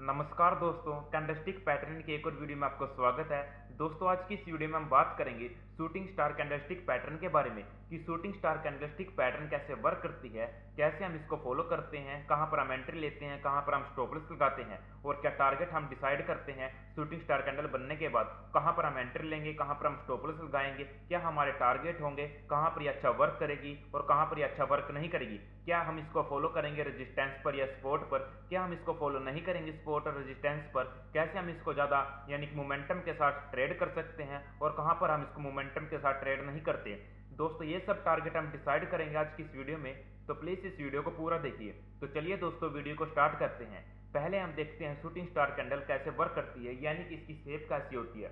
नमस्कार दोस्तों, candlestick pattern के एक और वीडियो में आपको स्वागत है। दोस्तों, आज की इस वीडियो में हम बात करेंगे शूटिंग स्टार कैंडलस्टिक पैटर्न के बारे में कि शूटिंग स्टार कैंडलस्टिक पैटर्न कैसे वर्क करती है, कैसे हम इसको फॉलो करते हैं, कहां पर हम एंट्री लेते हैं, कहां पर हम स्टॉप लॉस लगाते हैं और क्या टारगेट हम डिसाइड करते हैं शूटिंग स्टार कैंडल बनने के बाद, कहां पर हम एंट्री लेंगे, कहां पर हम स्टॉप लॉस लगाएंगे, क्या हमारे टारगेट होंगे, कहां पर ये अच्छा वर्क करेगी और कहां पर ये अच्छा वर्क नहीं करेगी, क्या हम इसको फॉलो करेंगे रेजिस्टेंस पर या सपोर्ट पर, क्या हम इसको फॉलो नहीं करेंगे सपोर्ट और रेजिस्टेंस पर, कैसे हम इसको ज़्यादा यानी कि मोमेंटम के साथ ट्रेड कर सकते हैं और कहां पर हम इसको मोमेंटम के साथ ट्रेड नहीं करते। दोस्तों, ये सब टारगेट हम डिसाइड करेंगे आज की इस वीडियो में, तो प्लीज़ इस वीडियो को पूरा देखिए। तो चलिए दोस्तों, वीडियो को स्टार्ट करते हैं। पहले हम देखते हैं शूटिंग स्टार कैंडल कैसे वर्क करती है, यानी कि इसकी शेप कैसी होती है।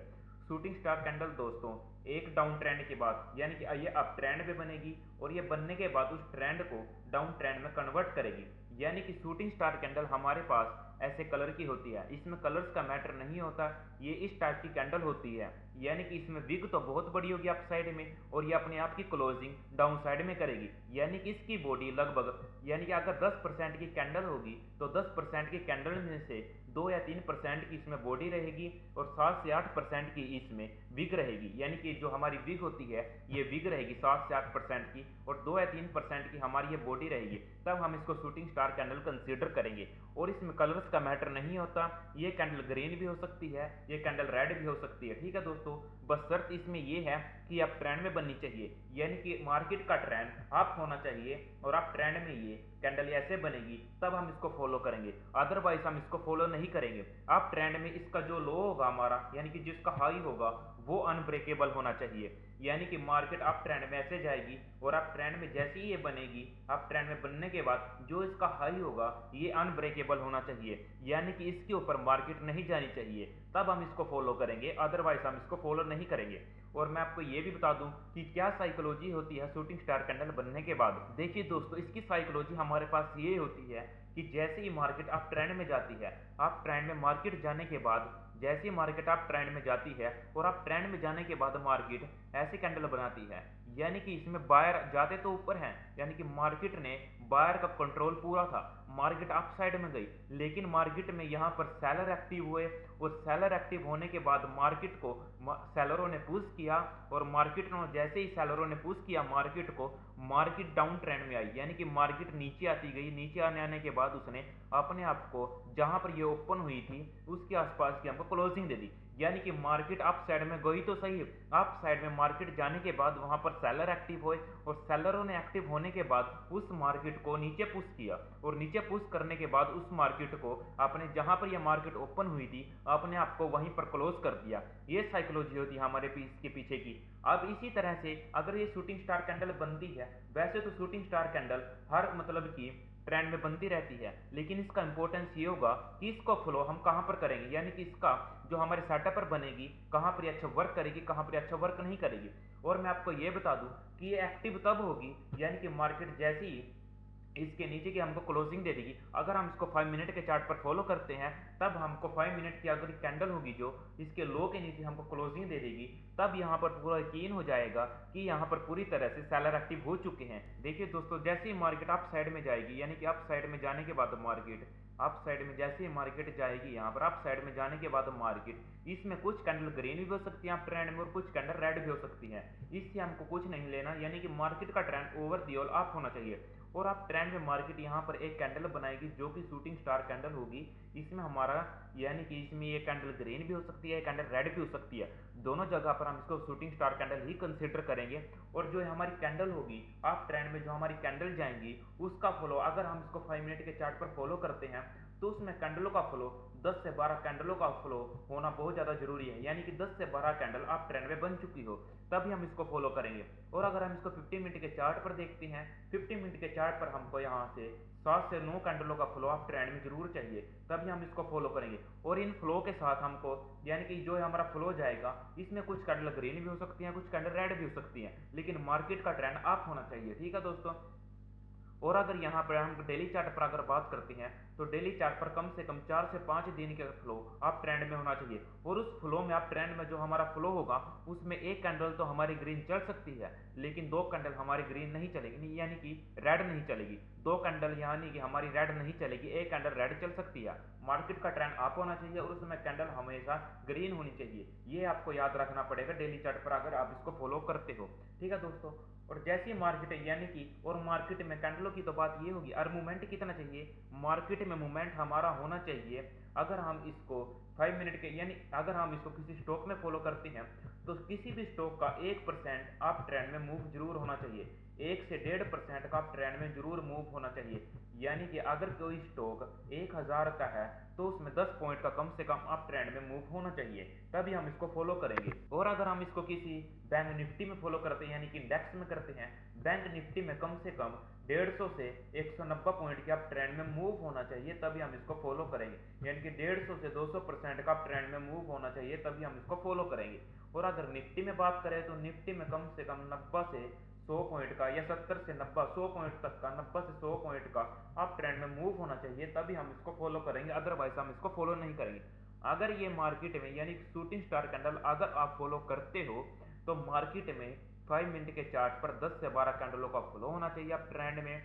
शूटिंग स्टार कैंडल दोस्तों एक डाउन ट्रेंड के बाद यानी कि ये अप ट्रेंड पे बनेगी और ये बनने के बाद उस ट्रेंड को डाउन ट्रेंड में कन्वर्ट करेगी। यानी कि शूटिंग स्टार कैंडल हमारे पास ऐसे कलर की होती है, इसमें कलर्स का मैटर नहीं होता, ये इस टाइप की कैंडल होती है। यानी कि इसमें विग तो बहुत बड़ी होगी अप साइड में और ये अपने आप की क्लोजिंग डाउन साइड में करेगी। यानी कि इसकी बॉडी लगभग यानी कि अगर 10% की कैंडल होगी तो 10% की कैंडल में से 2 या 3% की इसमें बॉडी रहेगी और 7 से 8% की इसमें विग रहेगी। यानी कि जो हमारी विग होती है ये विग रहेगी 7 से 8% की और 2 या 3% की हमारी ये बॉडी रहेगी, तब हम इसको शूटिंग स्टार कैंडल कंसीडर करेंगे। और इसमें कलर्स का मैटर नहीं होता, ये कैंडल ग्रीन भी हो सकती है, ये कैंडल रेड भी हो सकती है। ठीक है दोस्तों, बस शर्त इसमें ये है कि आप ट्रेंड में बननी चाहिए, यानी कि मार्केट का ट्रेंड आप होना चाहिए और आप ट्रेंड में ये कैंडल ऐसे बनेगी तब हम इसको फॉलो करेंगे, अदरवाइज हम इसको फॉलो नहीं करेंगे। आप ट्रेंड में इसका जो लो होगा हमारा यानी कि जिसका हाई होगा वो अनब्रेकेबल होना चाहिए। यानी कि मार्केट आप ट्रेंड में ऐसे जाएगी और आप ट्रेंड में जैसे ही ये बनेगी, आप ट्रेंड में बनने के बाद जो इसका हाई होगा ये अनब्रेकेबल होना चाहिए, यानी कि इसके ऊपर मार्केट नहीं जानी चाहिए, तब हम इसको फॉलो करेंगे, अदरवाइज हम इसको फॉलो नहीं करेंगे। और मैं आपको ये भी बता दूं कि क्या साइकोलॉजी होती है शूटिंग स्टार कैंडल बनने के बाद। देखिए दोस्तों, इसकी साइकोलॉजी हमारे पास ये होती है कि जैसे ही मार्केट आप ट्रेंड में जाती है, आप ट्रेंड में मार्केट जाने के बाद जैसे ही मार्केट आप ट्रेंड में जाती है और आप ट्रेंड में जाने के बाद मार्केट ऐसी कैंडल बनाती है, यानी कि इसमें बायर जाते तो ऊपर हैं, यानी कि मार्केट ने बायर का कंट्रोल पूरा था, मार्केट अप साइड में गई, लेकिन मार्केट में यहाँ पर सेलर एक्टिव हुए और सेलर एक्टिव होने के बाद मार्केट को सेलरों ने पुश किया और मार्केट ने जैसे ही सेलरों ने पुश किया मार्केट को, मार्केट डाउन ट्रेंड में आई, यानी कि मार्केट नीचे आती गई, नीचे आने के बाद उसने अपने आप को जहां पर ये ओपन हुई थी उसके आसपास की हमको क्लोजिंग दे दी। यानी कि मार्केट अप साइड में गई तो सही, अप साइड में मार्केट जाने के बाद वहां पर सेलर एक्टिव हुए और सेलरों ने एक्टिव होने के बाद उस मार्केट को नीचे पुश किया और नीचे पुश करने के बाद उस मार्केट को अपने जहां पर यह मार्केट ओपन हुई थी अपने आप को वहीं पर क्लोज कर दिया। ये साइकोलॉजी होती है हमारे इसके पीछे की। अब इसी तरह से अगर ये शूटिंग स्टार कैंडल बनती है, वैसे तो शूटिंग स्टार कैंडल हर मतलब की ट्रेंड में बनती रहती है, लेकिन इसका इंपॉर्टेंस ये होगा कि इसको फॉलो हम कहां पर करेंगे, यानी कि इसका जो हमारे सेटअप पर बनेगी कहां पर अच्छा वर्क करेगी, कहां पर अच्छा वर्क नहीं करेगी। और मैं आपको ये बता दूं कि ये एक्टिव तब होगी यानी कि मार्केट जैसी ही इसके नीचे की हमको क्लोजिंग दे देगी, अगर हम इसको 5 मिनट के चार्ट पर फॉलो करते हैं तब हमको 5 मिनट की अगर कैंडल होगी जो इसके लो के नीचे हमको क्लोजिंग दे देगी, तब यहाँ पर पूरा यकीन हो जाएगा कि यहाँ पर पूरी तरह से सेलर एक्टिव हो चुके हैं। देखिए दोस्तों, जैसे ही मार्केट अप साइड में जाएगी, यानी कि अप साइड में जाने के बाद मार्केट अप साइड में जैसे ही मार्केट जाएगी, यहाँ पर अप साइड में जाने के बाद मार्केट इसमें कुछ कैंडल ग्रीन भी हो सकती है आप ट्रेंड में और कुछ कैंडल रेड भी हो सकती है, इससे हमको कुछ नहीं लेना, यानी कि मार्केट का trend over the all up होना चाहिए। और आप ट्रेंड में मार्केट यहाँ पर एक कैंडल बनाएगी जो कि शूटिंग स्टार कैंडल होगी, इसमें हमारा यानी कि इसमें ये कैंडल ग्रीन भी हो सकती है, कैंडल रेड भी हो सकती है, दोनों जगह पर हम इसको शूटिंग स्टार कैंडल ही कंसीडर करेंगे। और जो हमारी कैंडल होगी आप ट्रेंड में जो हमारी कैंडल जाएंगी उसका फॉलो अगर हम इसको 5 मिनट के चार्ट पर फॉलो करते हैं तो उसमें कैंडलों का फ्लो 10 से 12 कैंडलों का फ्लो होना बहुत ज़्यादा जरूरी है, यानी कि 10 से 12 कैंडल आप ट्रेंड में बन चुकी हो तभी हम इसको फॉलो करेंगे। और अगर हम इसको 50 मिनट के चार्ट पर देखते हैं, 50 मिनट के चार्ट पर हमको यहाँ से 7 से 9 कैंडलों का फ्लो आप ट्रेंड में जरूर चाहिए, तभी हम इसको फॉलो करेंगे। और इन फ्लो के साथ हमको यानी कि जो हमारा फ्लो जाएगा इसमें कुछ कैंडल ग्रीन भी हो सकती हैं, कुछ कैंडल रेड भी हो सकती हैं, लेकिन मार्केट का ट्रेंड अप होना चाहिए। ठीक है दोस्तों, और अगर यहाँ पर हम डेली चार्ट पर अगर बात करते हैं तो डेली चार्ट पर कम से कम 4 से 5 दिन के फ्लो आप ट्रेंड में होना चाहिए, और उस फ्लो में आप ट्रेंड में जो हमारा फ्लो होगा उसमें एक कैंडल तो हमारी ग्रीन चल सकती है, लेकिन दो कैंडल हमारी ग्रीन नहीं चलेगी, यानी कि रेड नहीं चलेगी। दो कैंडल यानी कि हमारी रेड नहीं चलेगी, एक कैंडल रेड चल सकती है। मार्केट का ट्रेंड अप होना चाहिए और उसमें कैंडल हमेशा ग्रीन होनी चाहिए, ये आपको याद रखना पड़ेगा डेली चार्ट पर अगर आप इसको फॉलो करते हो। ठीक है दोस्तों, और जैसी मार्केट है यानी कि, और मार्केट में कैंडलों की तो बात ये होगी, और मूवमेंट कितना चाहिए मार्केट में, मूवमेंट हमारा होना चाहिए। अगर हम इसको 5 मिनट के यानी अगर हम इसको किसी स्टॉक में फॉलो करते हैं तो किसी भी स्टॉक का 1% आप ट्रेंड में मूव जरूर होना चाहिए, 1 से 1.5% का आप ट्रेंड में जरूर मूव होना चाहिए। यानी कि अगर कोई स्टॉक 1000 का है तो उसमें 10 पॉइंट का कम से कम आप ट्रेंड में मूव होना चाहिए, तभी हम इसको फॉलो करेंगे। और अगर हम इसको किसी बैंक निफ्टी में फॉलो करते हैं यानी कि इंडेक्स में करते हैं, बैंक निफ्टी में कम से कम 150 से 190 पॉइंट के आप ट्रेंड में मूव होना चाहिए, तभी हम इसको फॉलो करेंगे। यानी कि 150 से 200% का आप ट्रेंड में मूव होना चाहिए, तभी हम इसको फॉलो करेंगे। और अगर निफ्टी में बात करें तो निफ्टी में कम से कम 90 से 100 पॉइंट का, या 70 से 90 100 पॉइंट तक का, 90 से 100 पॉइंट का आप ट्रेंड में मूव होना चाहिए, तभी हम इसको फॉलो करेंगे, अदरवाइज हम इसको फॉलो नहीं करेंगे। अगर ये मार्केट में यानी शूटिंग स्टार कैंडल अगर आप फॉलो करते हो तो मार्केट में 5 मिनट के चार्ट पर 10 से 12 कैंडलों का फ्लो होना चाहिए आप ट्रेंड में,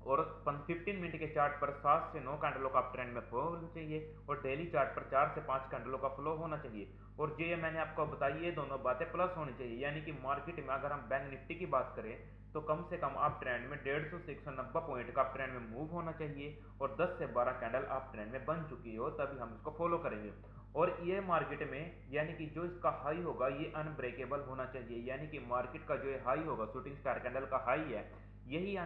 और 15 मिनट के चार्ट पर 7 से 9 कैंडलों का ट्रेंड में फ्लो होना चाहिए, और डेली चार्ट पर 4 से 5 कैंडलों का फ्लो होना चाहिए। और ये मैंने आपको बताई, ये दोनों बातें प्लस होनी चाहिए। यानी कि मार्केट में अगर हम बैंक निफ्टी की बात करें तो कम से कम आप ट्रेंड में 150 से 190 पॉइंट का ट्रेंड में मूव होना चाहिए, और 10 से 12 कैंडल आप ट्रेंड में बन चुकी हो, तभी हम इसको फॉलो करेंगे। और ये मार्केट में यानी कि जो इसका हाई होगा ये अनब्रेकेबल होना चाहिए, यानी कि मार्केट का जो हाई होगा शूटिंग स्टार कैंडल का हाई है, यही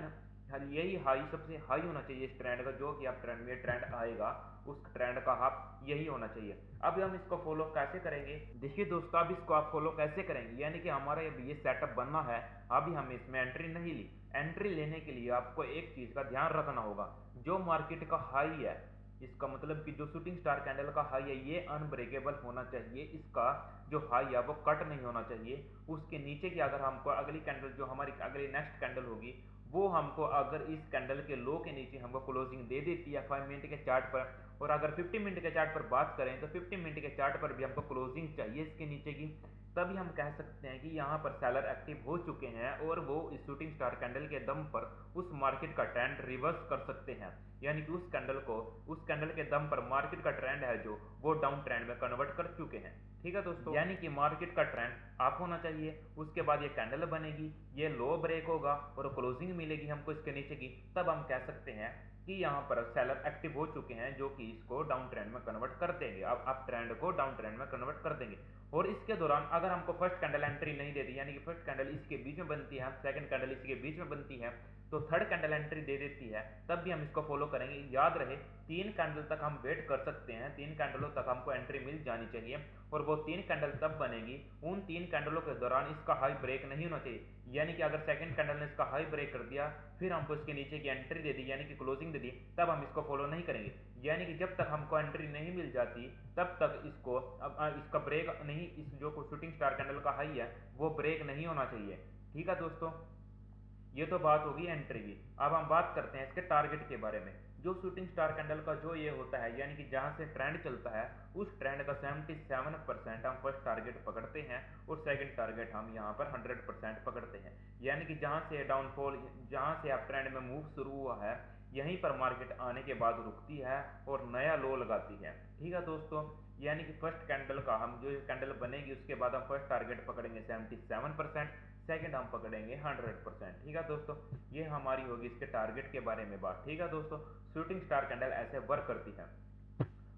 यही हाई सबसे हाई होना चाहिए इस ट्रेंड का, जो कि आप ट्रेंड में ट्रेंड आएगा उस ट्रेंड का हाफ यही होना चाहिए। अब हम इसको फॉलो कैसे करेंगे, देखिए दोस्तों, अब इसको आप फॉलो कैसे करेंगे, यानी कि हमारा ये सेटअप बनना है, अभी हम इसमें एंट्री नहीं ली। एंट्री लेने के लिए आपको एक चीज का ध्यान रखना होगा, जो मार्केट का हाई है, इसका मतलब कि जो शूटिंग स्टार कैंडल का हाई है ये अनब्रेकेबल होना चाहिए, इसका जो हाई है वो कट नहीं होना चाहिए। उसके नीचे की अगर हमको अगली कैंडल जो हमारी अगली नेक्स्ट कैंडल होगी वो हमको अगर इस कैंडल के लो के नीचे हमको क्लोजिंग दे देती है 5 मिनट के चार्ट पर, और अगर 50 मिनट के चार्ट पर बात करें तो 50 मिनट के चार्ट पर भी हमको क्लोजिंग चाहिए इसके नीचे की, तभी हम कह सकते हैं कि यहाँ पर सेलर एक्टिव हो चुके हैं और वो इस शूटिंग स्टार कैंडल के दम पर उस मार्केट का ट्रेंड रिवर्स कर सकते हैं। यानी कि उस कैंडल के दम पर मार्केट का ट्रेंड है जो वो डाउन ट्रेंड में कन्वर्ट कर चुके हैं। ठीक है दोस्तों, यानी कि मार्केट का ट्रेंड अप होना चाहिए, उसके बाद ये कैंडल बनेगी, ये लो ब्रेक होगा और क्लोजिंग मिलेगी हमको इसके नीचे की, तब हम कह सकते हैं कि यहाँ पर सेलर एक्टिव हो चुके हैं जो कि इसको डाउन ट्रेंड में कन्वर्ट कर देंगे, अब अप ट्रेंड को डाउन ट्रेंड में कन्वर्ट कर देंगे। और इसके दौरान अगर हमको फर्स्ट कैंडल एंट्री नहीं देती, यानी कि फर्स्ट कैंडल इसके बीच में बनती है, सेकंड कैंडल इसके बीच में बनती है, तो थर्ड कैंडल एंट्री दे देती है, तब भी हम इसको फॉलो करेंगे। याद रहे 3 कैंडल तक हम वेट कर सकते हैं, 3 कैंडलों तक हमको एंट्री मिल जानी चाहिए, और वो 3 कैंडल तब बनेगी उन 3 कैंडलों के दौरान इसका हाई ब्रेक नहीं होना चाहिए। यानी कि अगर सेकंड कैंडल ने इसका हाई ब्रेक कर दिया फिर हमको इसके नीचे की एंट्री दे दी यानी कि क्लोजिंग दे दी, तब हम इसको फॉलो नहीं करेंगे। यानी कि जब तक हमको एंट्री नहीं मिल जाती तब तक इसको इसका ब्रेक नहीं, इस जो शूटिंग स्टार कैंडल का हाई है वो ब्रेक नहीं होना चाहिए। ठीक है दोस्तों, ये तो बात होगी एंट्री की। अब हम बात करते हैं इसके टारगेट के बारे में। जो शूटिंग स्टार कैंडल का जो ये होता है यानी कि जहां से ट्रेंड चलता है उस ट्रेंड का 77% हम फर्स्ट टारगेट पकड़ते हैं और सेकंड टारगेट हम यहाँ पर 100% पकड़ते हैं। यानी कि जहां से डाउनफॉल, जहां से आप ट्रेंड में मूव शुरू हुआ है यहीं पर मार्केट आने के बाद रुकती है और नया लो लगाती है। ठीक है दोस्तों, यानी कि फर्स्ट कैंडल का हम जो कैंडल बनेगी उसके बाद हम फर्स्ट टारगेट पकड़ेंगे 77%, सेकंड हम पकड़ेंगे 100%। ठीक है दोस्तों, ये हमारी होगी इसके टारगेट के बारे में बात। ठीक है दोस्तों, शूटिंग स्टार कैंडल ऐसे वर्क करती है।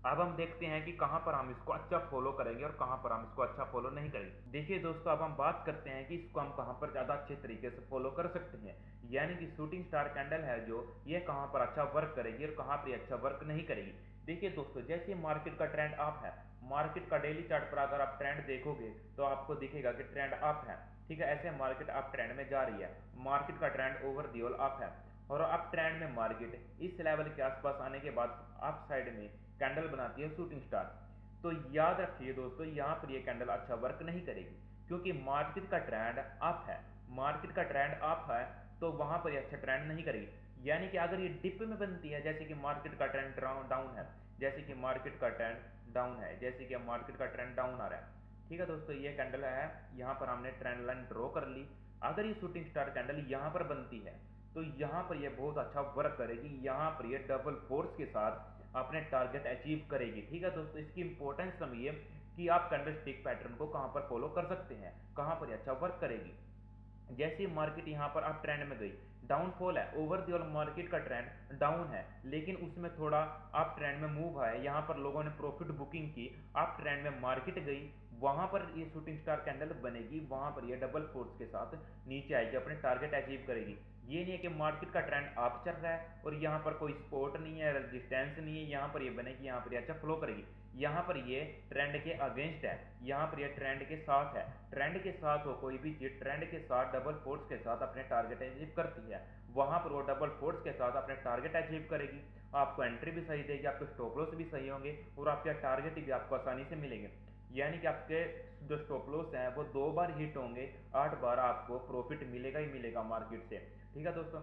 अब हम देखते हैं कि कहां पर हम इसको अच्छा फॉलो करेंगे और कहां पर हम इसको अच्छा फॉलो नहीं करेंगे। देखिए दोस्तों, अब हम बात करते हैं कि इसको हम कहां पर ज्यादा अच्छे तरीके से फॉलो कर सकते हैं, यानी कि शूटिंग स्टार कैंडल है जो ये कहां पर अच्छा वर्क करेगी और कहां पर ये अच्छा वर्क नहीं करेगी। देखिए दोस्तों, जैसे मार्केट का ट्रेंड अप है, मार्केट का डेली चार्ट पर अगर आप ट्रेंड देखोगे तो आपको दिखेगा कि ट्रेंड अप है। ठीक है, ऐसे मार्केट अप ट्रेंड में जा रही है, मार्केट का trend over the all up है, और अप ट्रेंड में मार्केट इस लेवल के आसपास आने के बाद अप साइड में कैंडल बनाती है शूटिंग स्टार, तो याद रखिए दोस्तों यहाँ पर ये कैंडल अच्छा वर्क नहीं करेगी, क्योंकि मार्केट का ट्रेंड अप है, मार्केट का ट्रेंड अप है, तो वहां पर ये अच्छा ट्रेंड नहीं करेगी। यानी कि अगर ये डिप में बनती है, जैसे कि मार्केट का ट्रेंड डाउन है, जैसे कि मार्केट का ट्रेंड डाउन है, जैसे कि मार्केट का ट्रेंड डाउन आ रहा है, ठीक है दोस्तों, ये कैंडल है, यहाँ पर हमने ट्रेंड लाइन ड्रॉ कर ली। अगर ये शूटिंग स्टार कैंडल यहाँ पर बनती है तो यहाँ पर ये बहुत अच्छा वर्क करेगी, यहाँ पर ये डबल फोर्स के साथ अपने टारगेट अचीव करेगी। ठीक है दोस्तों, इसकी इंपॉर्टेंस समझिए कि आप कैंडलस्टिक पैटर्न को कहाँ पर फॉलो कर सकते हैं, कहाँ पर ये अच्छा वर्क करेगी। जैसे मार्केट यहाँ पर अप ट्रेंड में गई, डाउनफॉल है, ओवर द ऑल मार्केट का ट्रेंड डाउन है, लेकिन उसमें थोड़ा अप ट्रेंड में मूव आया, यहाँ पर लोगों ने प्रॉफिट बुकिंग की, अप ट्रेंड में मार्केट गई, वहां पर ये शूटिंग स्टार कैंडल बनेगी, वहां पर ये डबल फोर्स के साथ नीचे आएगी, अपने टारगेट अचीव करेगी। ये नहीं है कि मार्केट का ट्रेंड अप चल रहा है और यहाँ पर कोई सपोर्ट नहीं है, रेजिस्टेंस नहीं है, यहाँ पर ये बनेगी, यहाँ पर ये अच्छा फ्लो करेगी। यहाँ पर ये ट्रेंड के अगेंस्ट है, यहाँ पर ये ट्रेंड के साथ है। ट्रेंड के साथ हो कोई भी चीज, ट्रेंड के साथ डबल फोर्स के साथ अपने टारगेट अचीव करती है, वहां पर वो डबल फोर्स के साथ अपने टारगेट अचीव करेगी। आपको एंट्री भी सही देगी, आपके स्टॉप लॉस भी सही होंगे और आपके टारगेट भी आपको आसानी से मिलेंगे। यानी कि आपके जो स्टॉप लॉस हैं वो 2 बार हिट होंगे, 8 बार आपको प्रॉफिट मिलेगा ही मिलेगा मार्केट से। ठीक है दोस्तों,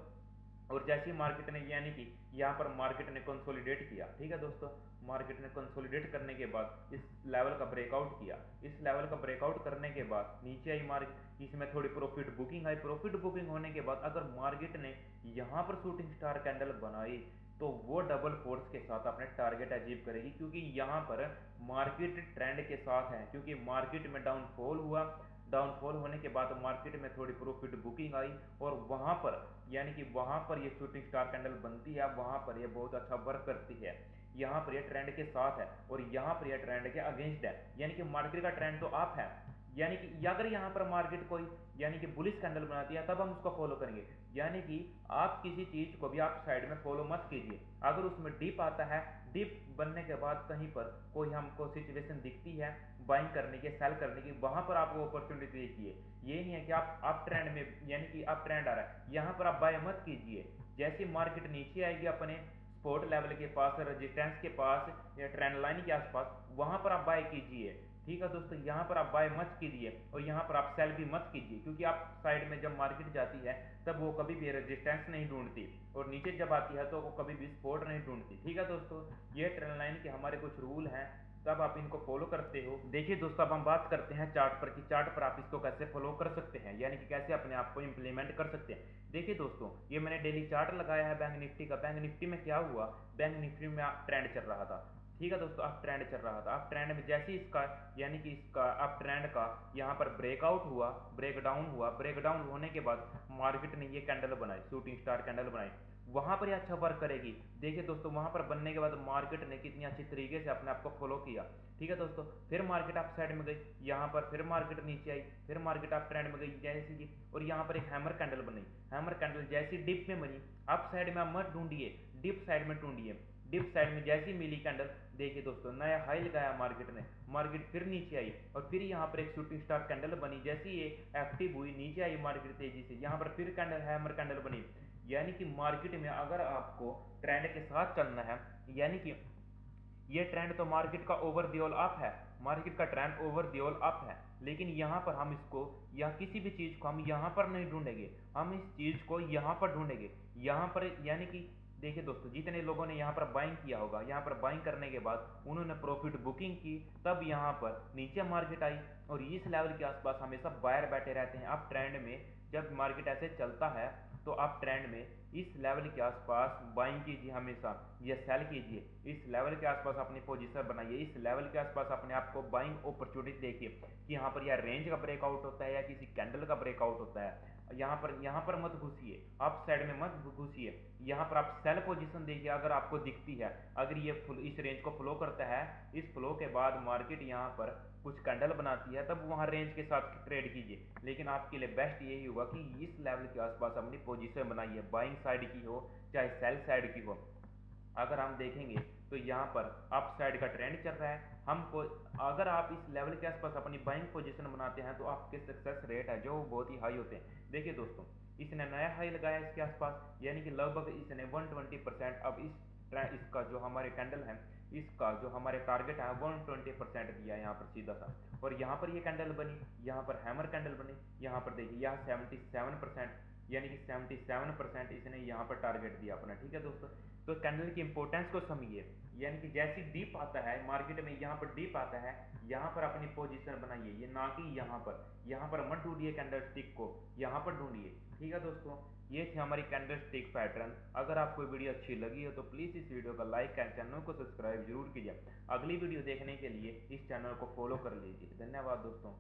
और जैसी मार्केट ने, यानी कि यहाँ पर मार्केट ने कंसोलिडेट किया, ठीक है दोस्तों, मार्केट ने कंसोलिडेट करने के बाद इस लेवल का ब्रेकआउट किया, इस लेवल का ब्रेकआउट करने के बाद नीचे आई मार्केट, इसमें थोड़ी प्रॉफिट बुकिंग आई, प्रॉफिट बुकिंग होने के बाद अगर मार्केट ने यहाँ पर शूटिंग स्टार कैंडल बनाई तो वो डबल फोर्स के साथ अपने टारगेट अचीव करेगी, क्योंकि यहाँ पर मार्केट ट्रेंड के साथ है, क्योंकि मार्केट में डाउनफॉल हुआ, डाउनफॉल होने के बाद मार्केट में थोड़ी प्रॉफिट बुकिंग आई और वहां पर, यानी कि वहां पर ये शूटिंग स्टार कैंडल बनती है, वहां पर ये बहुत अच्छा वर्क करती है। यहाँ पर ये ट्रेंड के साथ है और यहाँ पर ये ट्रेंड के अगेंस्ट है, यानी कि मार्केट का ट्रेंड तो अप है, यानी कि अगर यहाँ पर मार्केट कोई, यानी कि बुलिश कैंडल बनाती है तब हम उसको फॉलो करेंगे। यानी कि आप किसी चीज को भी आप साइड में फॉलो मत कीजिए, अगर उसमें डिप आता है, डिप बनने के बाद कहीं पर कोई हमको सिचुएशन दिखती है बाइंग करने की, सेल करने की, वहां पर आप वो अपॉर्चुनिटी देखिए। ये नहीं है कि आप अप ट्रेंड में, यानी कि अप ट्रेंड आ रहा है, यहाँ पर आप बाय मत कीजिए। जैसे मार्केट नीचे आएगी अपने सपोर्ट लेवल के पास, रेजिस्टेंस के पास या ट्रेंड लाइन के आसपास, वहां पर आप बाय कीजिए। ठीक है दोस्तों, यहाँ पर आप बाय मत कीजिए और यहाँ पर आप सेल भी मत कीजिए, क्योंकि आप साइड में जब मार्केट जाती है तब वो कभी भी रेजिस्टेंस नहीं ढूंढती और नीचे जब आती है तो वो कभी भी सपोर्ट नहीं ढूंढती। ठीक है दोस्तों, ये ट्रेंड लाइन के हमारे कुछ रूल हैं, तब आप इनको फॉलो करते हो। देखिए दोस्तों, अब हम बात करते हैं चार्ट पर कि चार्ट पर आप इसको कैसे फॉलो कर सकते हैं, यानी कि कैसे अपने आप को इंप्लीमेंट कर सकते हैं। देखिए दोस्तों, ये मैंने डेली चार्ट लगाया है बैंक निफ्टी का। बैंक निफ्टी में क्या हुआ, बैंक निफ्टी में ट्रेंड चल रहा था, ठीक है दोस्तों, अप ट्रेंड चल रहा था। अप ट्रेंड में जैसे इसका, यानी कि इसका अप ट्रेंड का यहाँ पर ब्रेकआउट हुआ, ब्रेकडाउन हुआ, ब्रेकडाउन होने के बाद मार्केट ने ये कैंडल बनाई, शूटिंग स्टार कैंडल बनाई, वहां पर ये अच्छा वर्क करेगी। देखिए दोस्तों, वहां पर बनने के बाद मार्केट ने कितनी अच्छी तरीके से अपने आप को फॉलो किया। ठीक है दोस्तों, फिर मार्केट अप साइड में गई, यहाँ पर फिर मार्केट नीचे आई, फिर मार्केट अप ट्रेंड में गई जैसे कि, और यहाँ पर एक हैमर कैंडल बनी, हैमर कैंडल जैसी डिप में बनी, अप साइड में आप मत ढूंढिए, डिप साइड में ढूंढिए। डिप साइड में जैसी मिली कैंडल, देखिए दोस्तों, नया हाई लगाया मार्केट ने, मार्केट फिर नीचे आई और फिर यहाँ पर एक शूटिंग स्टार कैंडल बनी, जैसी ये एक्टिव हुई नीचे आई मार्केट तेजी से, यहाँ पर फिर कैंडल हैमर कैंडल बनी। यानी कि मार्केट में अगर आपको ट्रेंड के साथ चलना है, यानी कि ये ट्रेंड तो मार्केट का ओवर द ऑल अप है, मार्केट का trend over the all up है, लेकिन यहाँ पर हम इसको, या किसी भी चीज को हम यहाँ पर नहीं ढूंढेंगे, हम इस चीज को यहाँ पर ढूंढेंगे। यहाँ पर यानी कि देखिए दोस्तों, जितने लोगों ने यहाँ पर बाइंग किया होगा, यहाँ पर बाइंग करने के बाद उन्होंने प्रॉफिट बुकिंग की, तब यहाँ पर नीचे मार्केट आई और इस लेवल के आसपास हमेशा बायर बैठे रहते हैं। अब ट्रेंड में जब मार्केट ऐसे चलता है तो आप ट्रेंड में इस लेवल के आसपास बाइंग कीजिए, हमेशा ये सेल कीजिए, इस लेवल के आसपास अपनी पोजीशन बनाइए, इस लेवल के आसपास अपने आप को बाइंग अपॉर्चुनिटी देखिए कि यहाँ पर या रेंज का ब्रेकआउट होता है या किसी कैंडल का ब्रेकआउट होता है। यहाँ पर मत घुसिए, अप साइड में मत घुसिए, यहाँ पर आप सेल पोजीशन देखिए, अगर आपको दिखती है, अगर ये इस रेंज को फ्लो करता है, इस फ्लो के बाद मार्केट यहाँ पर कुछ कैंडल बनाती है, तब वहां रेंज के साथ ट्रेड कीजिए। लेकिन आपके लिए बेस्ट यही होगा कि इस लेवल के आसपास अपनी पोजीशन बनाइए, बाइंग साइड की हो चाहे सेल साइड की हो। अगर हम देखेंगे तो यहाँ पर अप साइड का ट्रेंड चल रहा है, हमको, अगर आप इस लेवल के आसपास अपनी बाइंग पोजीशन बनाते हैं तो आपके सक्सेस रेट है जो बहुत ही हाई होते हैं। देखिए दोस्तों, इसने नया हाई लगाया इसके आसपास, यानी कि लगभग इसने 120%, अब इसका जो हमारे कैंडल है, इसका जो हमारे टारगेट है 120% दिया है यहाँ पर सीधा सा, और यहाँ पर ये कैंडल बनी, यहाँ पर हैमर कैंडल बनी, यहाँ पर देखिए यहाँ 77%, यानी कि 77% इसने यहाँ पर टारगेट दिया अपना। ठीक है दोस्तों, तो कैंडल की इंपॉर्टेंस को समझिए, यानी कि जैसी डीप आता है मार्केट में, यहाँ पर डीप आता है, यहाँ पर अपनी पोजीशन बनाइए, ये ना कि यहाँ पर मत ढूंढिए कैंडल स्टिक को, यहाँ पर ढूंढिए। ठीक है दोस्तों, ये थी हमारी कैंडल स्टिक पैटर्न। अगर आपको वीडियो अच्छी लगी हो तो प्लीज़ इस वीडियो को लाइक एंड चैनल को सब्सक्राइब जरूर कीजिए। अगली वीडियो देखने के लिए इस चैनल को फॉलो कर लीजिए। धन्यवाद दोस्तों।